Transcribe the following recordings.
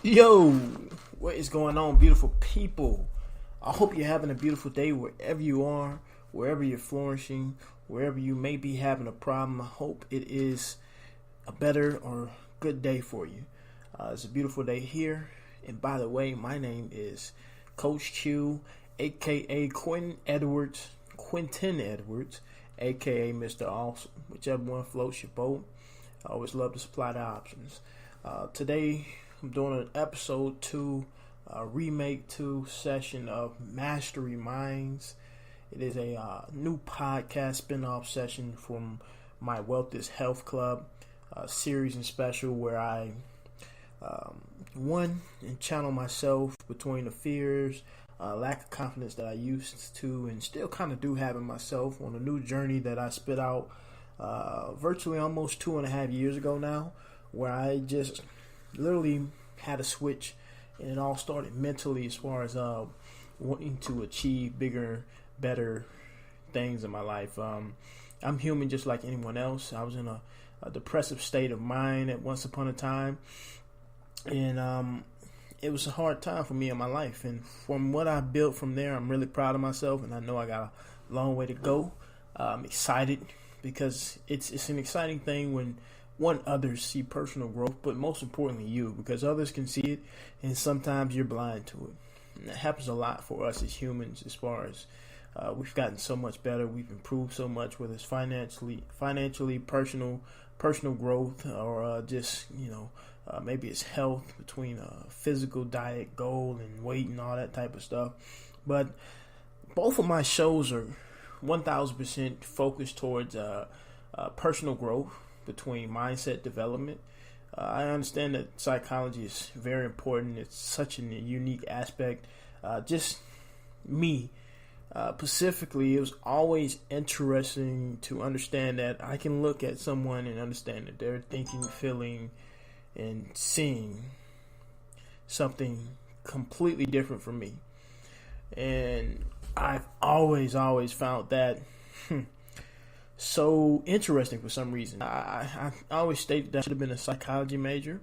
Yo, what is going on, beautiful people? I hope you're having a beautiful day wherever you are, wherever you're flourishing, wherever you may be having a problem. I hope it is a better or good day for you. It's a beautiful day here. And by the way, my name is Coach Q, aka Quentin Edwards, aka Mr. Awesome. Whichever one floats your boat. I always love to supply the options. Today, I'm doing an episode 2, remake 2 session of Mastery Minds. It is a new podcast spin-off session from my Wealth is Health Club series and special where I and channel myself between the fears, lack of confidence that I used to and still kind of do have in myself on a new journey that I spit out virtually almost 2.5 years ago now, where I just literally had a switch, and it all started mentally as far as wanting to achieve bigger, better things in my life. I'm human just like anyone else. I was in a depressive state of mind at once upon a time, and it was a hard time for me in my life. And from what I built from there, I'm really proud of myself, and I know I got a long way to go. I'm excited because it's an exciting thing when others see personal growth, but most importantly you, because others can see it and sometimes you're blind to it. And that happens a lot for us as humans as far as we've gotten so much better, we've improved so much, whether it's financially, personal growth, or just maybe it's health between physical, diet, goal, and weight and all that type of stuff. But both of my shows are 1000% focused towards personal growth between mindset development. I understand that psychology is very important. It's such a unique aspect. Just me, specifically, it was always interesting to understand that I can look at someone and understand that they're thinking, feeling, and seeing something completely different from me. And I've always found that so interesting for some reason. I always stated that I should have been a psychology major.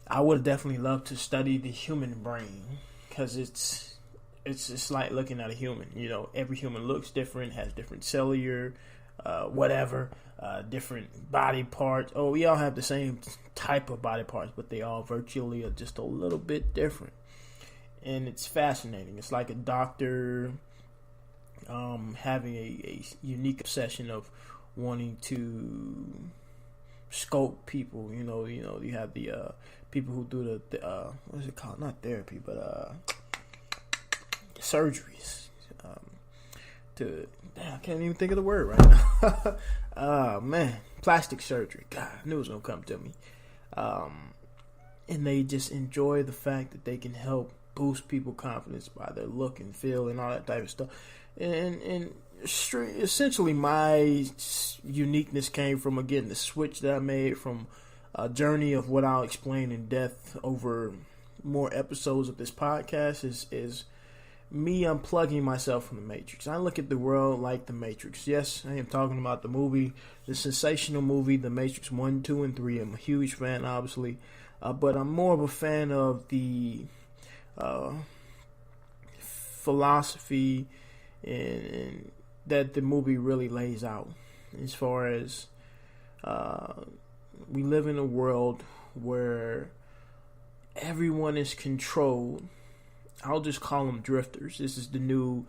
I would have definitely loved to study the human brain, because it's like looking at a human. Every human looks different, has different cellular, different body parts. Oh, we all have the same type of body parts, but they all virtually are just a little bit different. And it's fascinating. It's like a doctor having a unique obsession of wanting to sculpt people. You have the people who do the what is it called? Not therapy, but surgeries. I can't even think of the word right now. Oh man, plastic surgery. God, I knew it was gonna come to me. And they just enjoy the fact that they can help boost people's confidence by their look and feel and all that type of stuff. And essentially my uniqueness came from, again, the switch that I made from a journey of what I'll explain in depth over more episodes of this podcast is me unplugging myself from the Matrix. I look at the world like the Matrix. Yes, I am talking about the movie, the sensational movie, The Matrix 1, 2, and 3. I'm a huge fan, obviously. But I'm more of a fan of the philosophy and that the movie really lays out, as far as we live in a world where everyone is controlled. I'll just call them drifters. This is the new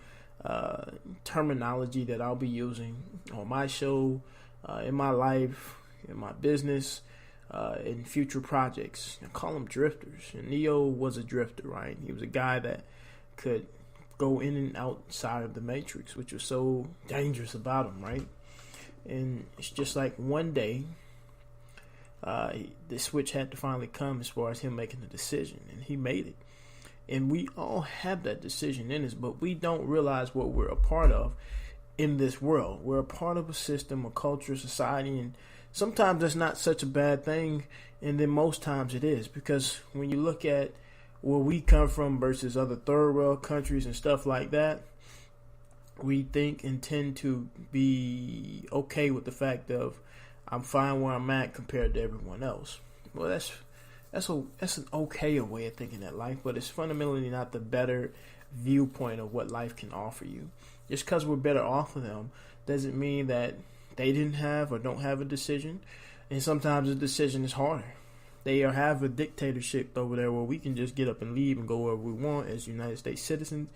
terminology that I'll be using on my show, in my life, in my business, in future projects. I call them drifters. And Neo was a drifter, right? He was a guy that could go in and outside of the Matrix, which was so dangerous about him, right? And it's just like one day, the switch had to finally come as far as him making the decision, and he made it. And we all have that decision in us, but we don't realize what we're a part of in this world. We're a part of a system, a culture, society, and sometimes that's not such a bad thing, and then most times it is, because when you look at where we come from versus other third world countries and stuff like that, we think and tend to be okay with the fact of I'm fine where I'm at compared to everyone else. Well, that's an okay way of thinking at life, but it's fundamentally not the better viewpoint of what life can offer you. Just because we're better off of them doesn't mean that they didn't have or don't have a decision. And sometimes the decision is harder. They have a dictatorship over there where we can just get up and leave and go wherever we want as United States citizens.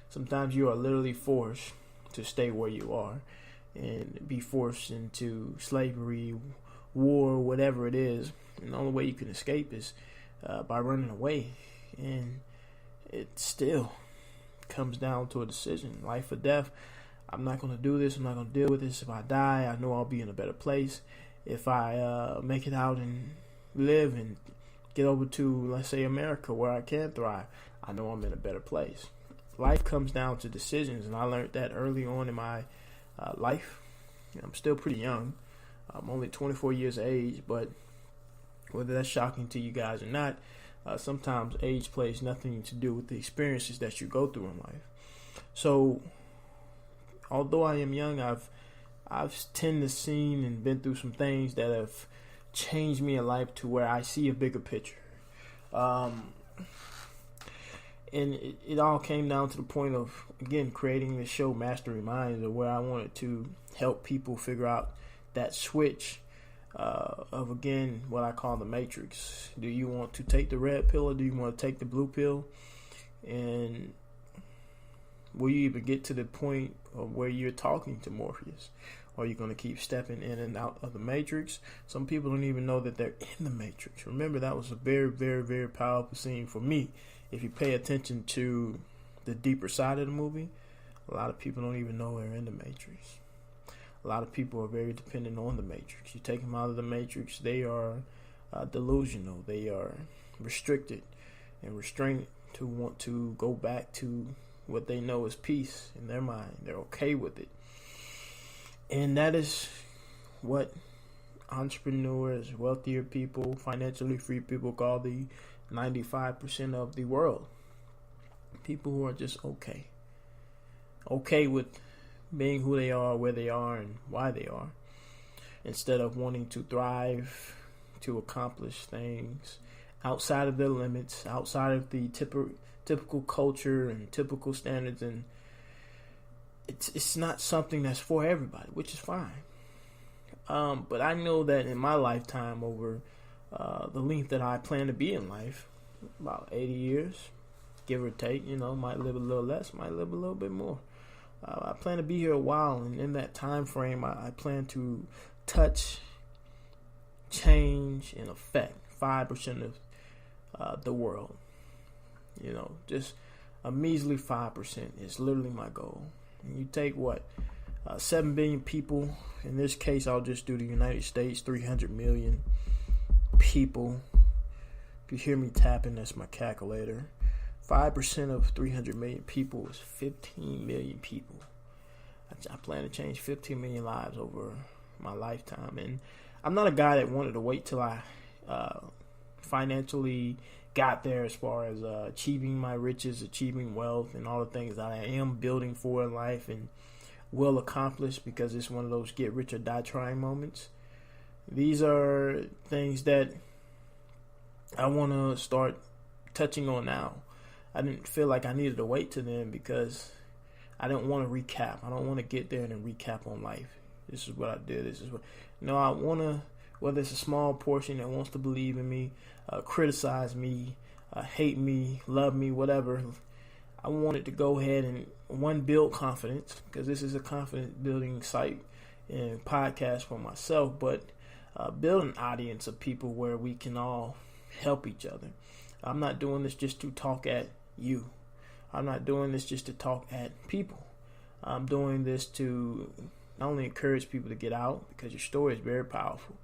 Sometimes you are literally forced to stay where you are and be forced into slavery, war, whatever it is. And the only way you can escape is by running away. And it still comes down to a decision, life or death. I'm not going to do this. I'm not going to deal with this. If I die, I know I'll be in a better place. If I make it out and live and get over to, let's say, America, where I can thrive, I know I'm in a better place. Life comes down to decisions, and I learned that early on in my life. I'm still pretty young. I'm only 24 years of age, but whether that's shocking to you guys or not, sometimes age plays nothing to do with the experiences that you go through in life. So, although I am young, I've tended to seen and been through some things that have changed me in life to where I see a bigger picture. And it all came down to the point of, again, creating this show, Mastery Minds, where I wanted to help people figure out that switch of, again, what I call the matrix. Do you want to take the red pill or do you want to take the blue pill? And will you even get to the point of where you're talking to Morpheus? Or are you going to keep stepping in and out of the matrix? Some people don't even know that they're in the matrix. Remember, that was a very, very, very powerful scene for me. If you pay attention to the deeper side of the movie, a lot of people don't even know they're in the matrix. A lot of people are very dependent on the matrix. You take them out of the matrix, they are delusional. They are restricted and restrained to want to go back to what they know is peace in their mind. They're okay with it. And that is what entrepreneurs, wealthier people, financially free people call the 95% of the world. People who are just okay. Okay with being who they are, where they are, and why they are. Instead of wanting to thrive, to accomplish things outside of their limits, outside of the typical culture and typical standards. And it's not something that's for everybody, which is fine. But I know that in my lifetime, over the length that I plan to be in life, about 80 years, give or take, might live a little less, might live a little bit more. I plan to be here a while, and in that time frame, I plan to touch, change, and affect 5% of the world. Just a measly 5% is literally my goal. And you take 7 billion people. In this case, I'll just do the United States, 300 million people. If you hear me tapping, that's my calculator. 5% of 300 million people is 15 million people. I plan to change 15 million lives over my lifetime. And I'm not a guy that wanted to wait till I financially got there as far as achieving my riches, achieving wealth, and all the things that I am building for in life and will accomplish, because it's one of those get rich or die trying moments. These are things that I want to start touching on now. I didn't feel like I needed to wait to then, because I didn't want to recap. I don't want to get there and then recap on life. This is what I did. This is what I want to, whether it's a small portion that wants to believe in me, criticize me, hate me, love me, whatever. I wanted to go ahead and build confidence, because this is a confidence building site and podcast for myself, but build an audience of people where we can all help each other. I'm not doing this just to talk at you. I'm not doing this just to talk at people. I'm doing this to not only encourage people to get out, because your story is very powerful.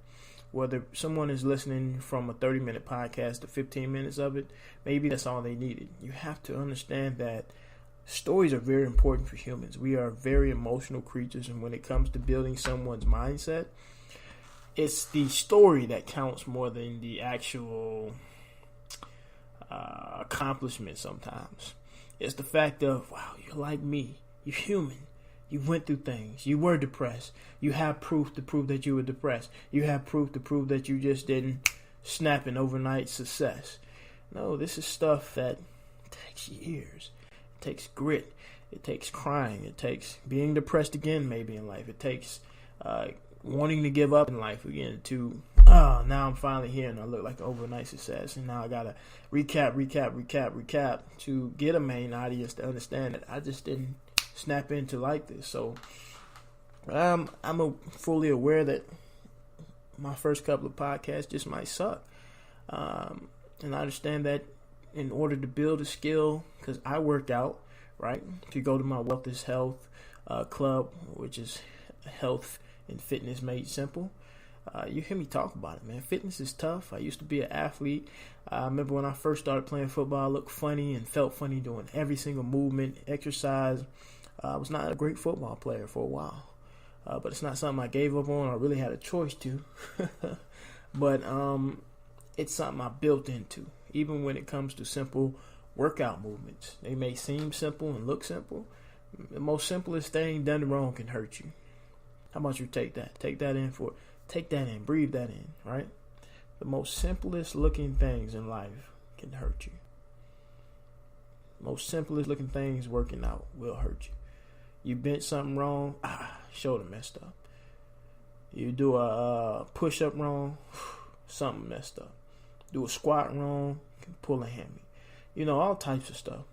Whether someone is listening from a 30-minute podcast to 15 minutes of it, maybe that's all they needed. You have to understand that stories are very important for humans. We are very emotional creatures, and when it comes to building someone's mindset, it's the story that counts more than the actual accomplishment sometimes. It's the fact of, wow, you're like me. You're human. You went through things. You were depressed. You have proof to prove that you were depressed. You have proof to prove that you just didn't snapping overnight success. No, this is stuff that takes years. It takes grit. It takes crying. It takes being depressed again, maybe in life. It takes wanting to give up in life again. To now I'm finally here and I look like an overnight success. And now I gotta recap to get a main audience to understand that I just didn't snap into like this. So I'm fully aware that my first couple of podcasts just might suck. And I understand that in order to build a skill, because I work out, right? If you go to my Wealth is Health club, which is health and fitness made simple, you hear me talk about it, man. Fitness is tough. I used to be an athlete. I remember when I first started playing football, I looked funny and felt funny doing every single movement, exercise. I was not a great football player for a while, but it's not something I gave up on. I really had a choice to. But it's something I built into, even when it comes to simple workout movements. They may seem simple and look simple. The most simplest thing done wrong can hurt you. How about you take that? Take that in, breathe that in, right? The most simplest looking things in life can hurt you. Most simplest looking things working out will hurt you. You bench something wrong, shoulder messed up. You do a push-up wrong, something messed up. Do a squat wrong, can pull a hammy. You know, all types of stuff.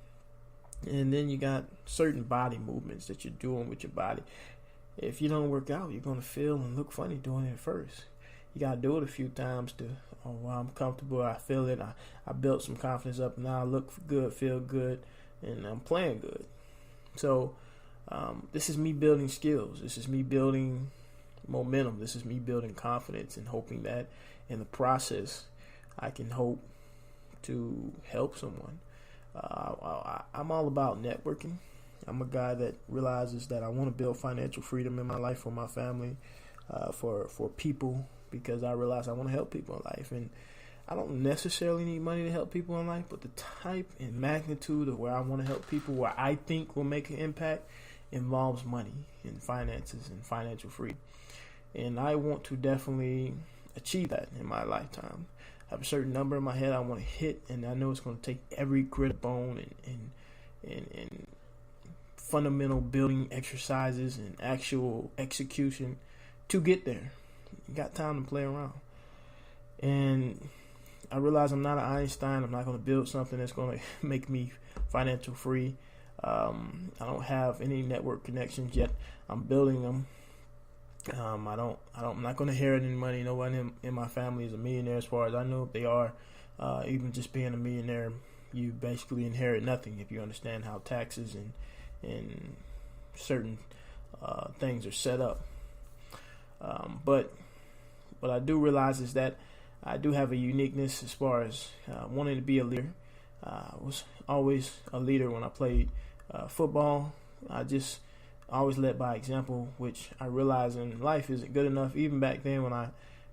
And then you got certain body movements that you're doing with your body. If you don't work out, you're going to feel and look funny doing it first. You got to do it a few times to, I'm comfortable, I feel it, I built some confidence up, now I look good, feel good, and I'm playing good. So this is me building skills. This is me building momentum. This is me building confidence and hoping that in the process I can hope to help someone. I'm all about networking. I'm a guy that realizes that I want to build financial freedom in my life for my family, for people, because I realize I want to help people in life. And I don't necessarily need money to help people in life, but the type and magnitude of where I want to help people, where I think will make an impact, involves money and finances and financial freedom. And I want to definitely achieve that in my lifetime. I have a certain number in my head I want to hit, and I know it's going to take every grit bone and fundamental building exercises and actual execution to get there. You got time to play around. And I realize I'm not an Einstein. I'm not going to build something that's going to make me financial free. I don't have any network connections yet. I'm building them. I'm not going to inherit any money. No one in my family is a millionaire as far as I know. If they are, even just being a millionaire, you basically inherit nothing if you understand how taxes and certain things are set up. But what I do realize is that I do have a uniqueness as far as wanting to be a leader. I was always a leader when I played football. I just always led by example, which I realize in life isn't good enough. Even back then when I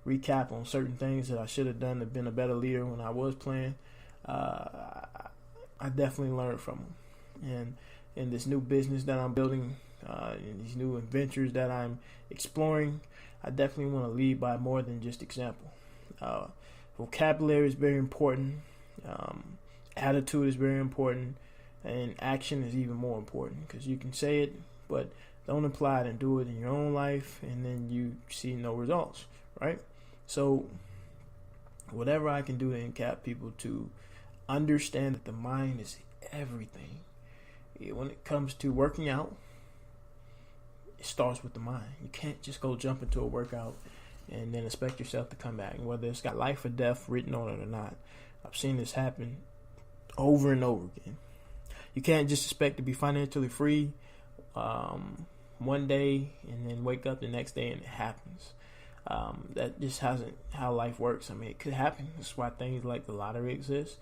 recap on certain things that I should have done to been a better leader when I was playing, I definitely learned from them. And in this new business that I'm building, in these new adventures that I'm exploring, I definitely want to lead by more than just example. Vocabulary is very important. Attitude is very important. And action is even more important, because you can say it, but don't apply it and do it in your own life, and then you see no results, right? So whatever I can do to encap people to understand that the mind is everything. When it comes to working out, it starts with the mind. You can't just go jump into a workout and then expect yourself to come back, whether it's got life or death written on it or not. I've seen this happen over and over again. You can't just expect to be financially free one day and then wake up the next day and it happens. That just hasn't how life works. I mean, it could happen. That's why things like the lottery exist,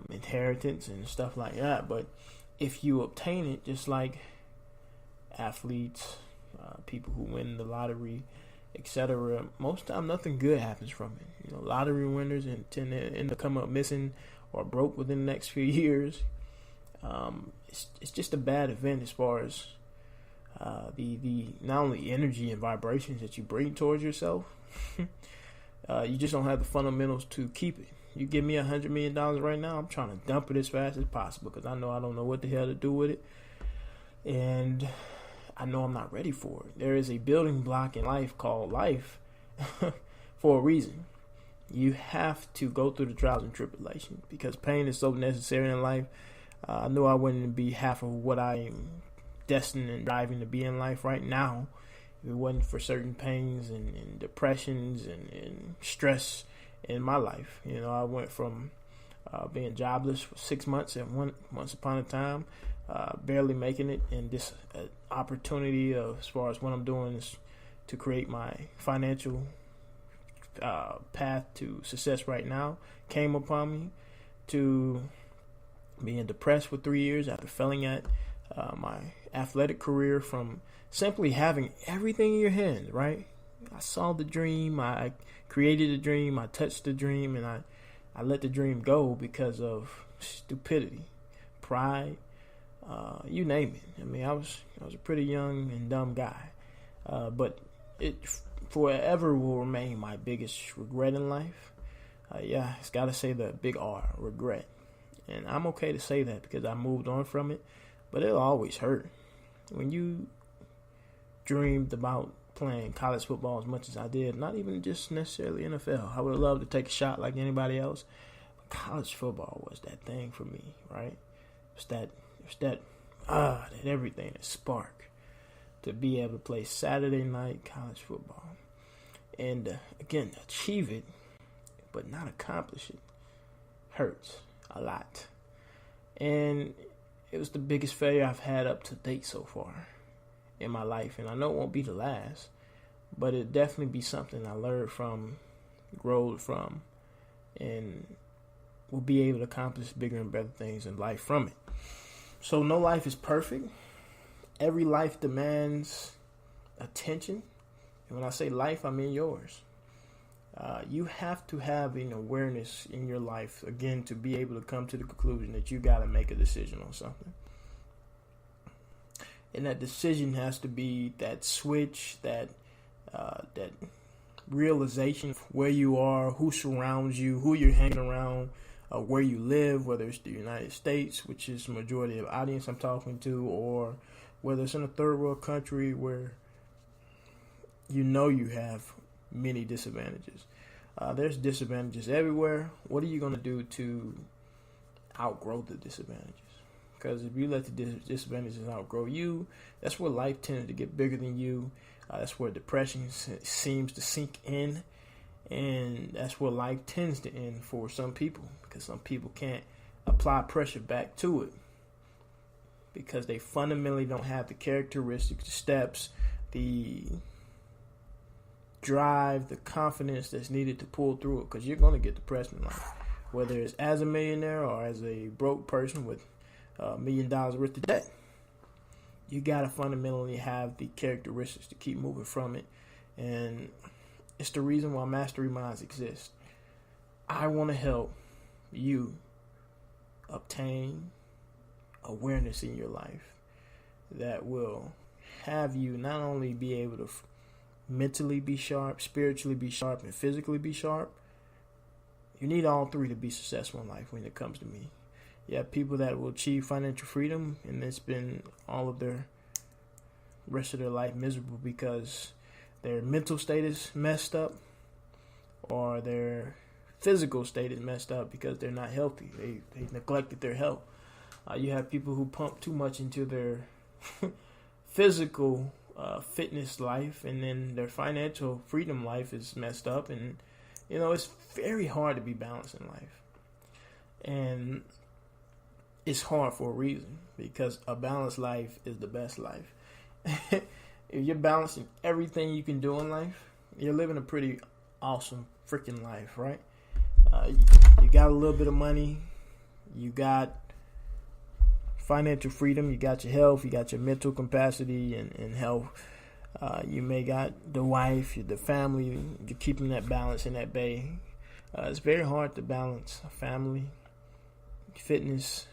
inheritance and stuff like that. But if you obtain it, just like athletes, people who win the lottery, etc., most time nothing good happens from it. You know, lottery winners tend to end up come up missing or broke within the next few years. It's just a bad event as far as the not only energy and vibrations that you bring towards yourself, You just don't have the fundamentals to keep it. You give me $100 million right now, I'm trying to dump it as fast as possible because I don't know what the hell to do with it. And I know I'm not ready for it. There is a building block in life called life for a reason. You have to go through the trials and tribulations because pain is so necessary in life. I knew I wouldn't be half of what I am destined and driving to be in life right now if it wasn't for certain pains and depressions and stress in my life. I went from being jobless for 6 months and once upon a time, barely making it, and this opportunity as far as what I'm doing is to create my financial path to success right now came upon me, to being depressed for 3 years after failing at my athletic career from simply having everything in your hands, right? I saw the dream, I created the dream, I touched the dream, and I let the dream go because of stupidity, pride, you name it. I mean, I was a pretty young and dumb guy, but it forever will remain my biggest regret in life. It's got to say the big R, regret. And I'm okay to say that because I moved on from it, but it'll always hurt. When you dreamed about playing college football as much as I did, not even just necessarily NFL. I would have loved to take a shot like anybody else, but college football was that thing for me, right? It's that everything, that spark to be able to play Saturday night college football. And again, achieve it, but not accomplish it hurts a lot. And it was the biggest failure I've had up to date so far in my life. And I know it won't be the last, but it'll definitely be something I learned from, growed from, and will be able to accomplish bigger and better things in life from it. So no life is perfect. Every life demands attention. And when I say life, I mean yours. You have to have an awareness in your life, again, to be able to come to the conclusion that you got to make a decision on something. And that decision has to be that switch, that realization of where you are, who surrounds you, who you're hanging around, where you live, whether it's the United States, which is the majority of the audience I'm talking to, or whether it's in a third world country where you have many disadvantages. There's disadvantages everywhere. What are you going to do to outgrow the disadvantages? Because if you let the disadvantages outgrow you, that's where life tends to get bigger than you. That's where depression seems to sink in. And that's where life tends to end for some people. Because some people can't apply pressure back to it. Because they fundamentally don't have the characteristics, the steps, the drive, the confidence that's needed to pull through it. Because you're going to get depressed in life. Whether it's as a millionaire or as a broke person with $1 million worth of debt. You got to fundamentally have the characteristics to keep moving from it. And it's the reason why Mastery Minds exists. I want to help you obtain awareness in your life that will have you not only be able to mentally be sharp, spiritually be sharp, and physically be sharp. You need all three to be successful in life when it comes to me. You have people that will achieve financial freedom and then spend all of their rest of their life miserable because their mental state is messed up or their physical state is messed up because they're not healthy. They neglected their health. You have people who pump too much into their physical fitness life, and then their financial freedom life is messed up. And, it's very hard to be balanced in life. And it's hard for a reason, because a balanced life is the best life. If you're balancing everything you can do in life, you're living a pretty awesome freaking life, right? You got a little bit of money, you got financial freedom, you got your health, you got your mental capacity and health. You may got the wife, the family, you're keeping that balance in that bay. It's very hard to balance family, fitness,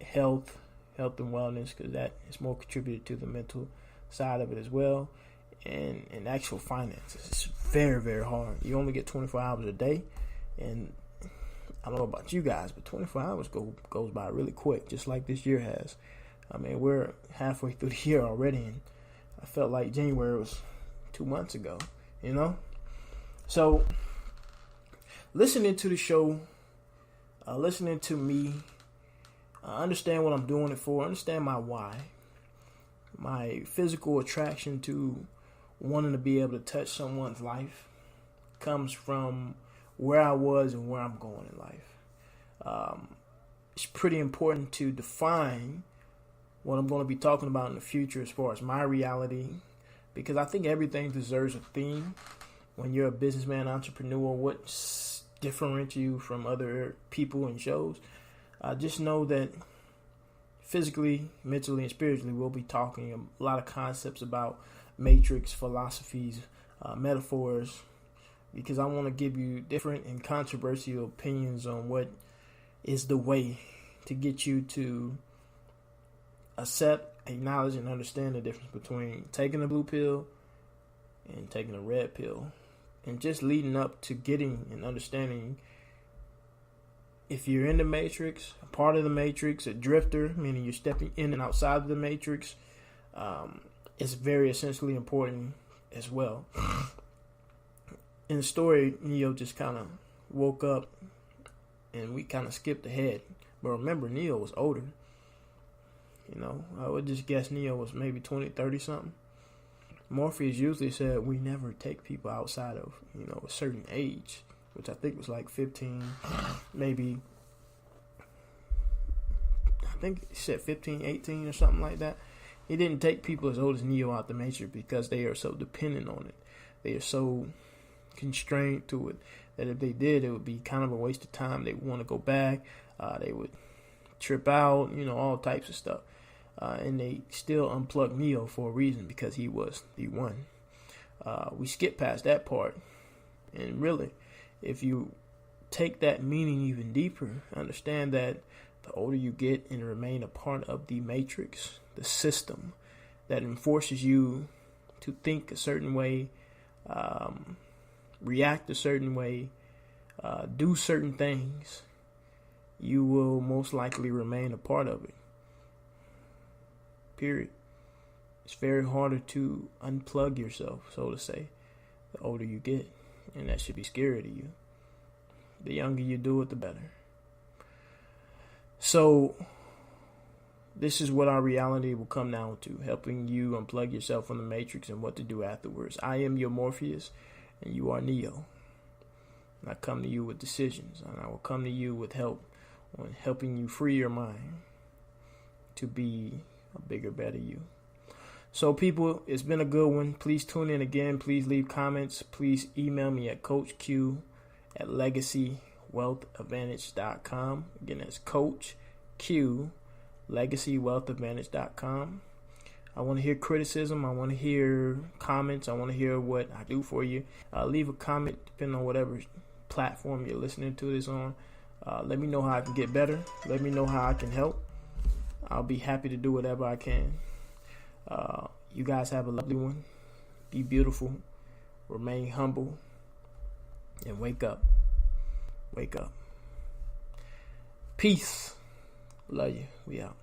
health and wellness, because that is more contributed to the mental side of it as well. and actual finances. It's very, very hard. You only get 24 hours a day, and I don't know about you guys, but 24 hours goes by really quick, just like this year has. I mean, we're halfway through the year already, and I felt like January was 2 months ago, you know? So, listening to the show, listening to me, understand what I'm doing it for, understand my why, my physical attraction to wanting to be able to touch someone's life comes from where I was and where I'm going in life. It's pretty important to define what I'm going to be talking about in the future as far as my reality, because I think everything deserves a theme. When you're a businessman, entrepreneur, what differentiates you from other people and shows? Just know that physically, mentally, and spiritually, we'll be talking a lot of concepts about matrix, philosophies, metaphors, because I want to give you different and controversial opinions on what is the way to get you to accept, acknowledge, and understand the difference between taking a blue pill and taking a red pill, and just leading up to getting and understanding if you're in the matrix, a part of the matrix, a drifter, meaning you're stepping in and outside of the matrix, it's very essentially important as well. In the story, Neo just kind of woke up and we kind of skipped ahead. But remember, Neo was older. You know, I would just guess Neo was maybe 20, 30 something. Morpheus usually said we never take people outside of, a certain age, which I think was like 15, maybe, I think he said 15, 18 or something like that. He didn't take people as old as Neo out the matrix because they are so dependent on it. They are so constrained to it that if they did, it would be kind of a waste of time. They would want to go back. They would trip out, all types of stuff. And they still unplugged Neo for a reason, because he was the one. We skip past that part. And really, if you take that meaning even deeper, understand that the older you get and remain a part of the matrix, the system that enforces you to think a certain way, react a certain way, do certain things, you will most likely remain a part of it. Period. It's very harder to unplug yourself, so to say, the older you get. And that should be scary to you. The younger you do it, the better. So, this is what our reality will come down to, helping you unplug yourself from the matrix and what to do afterwards. I am your Morpheus, and you are Neo. And I come to you with decisions, and I will come to you with help on helping you free your mind to be a bigger, better you. So, people, it's been a good one. Please tune in again. Please leave comments. Please email me at coachq@legacywealthadvantage.com. Again, that's Coach Q, legacywealthadvantage.com. I want to hear criticism. I want to hear comments. I want to hear what I do for you. Leave a comment depending on whatever platform you're listening to this on. Let me know how I can get better. Let me know how I can help. I'll be happy to do whatever I can. You guys have a lovely one. Be beautiful. Remain humble. And wake up. Wake up. Peace. Love you. We out.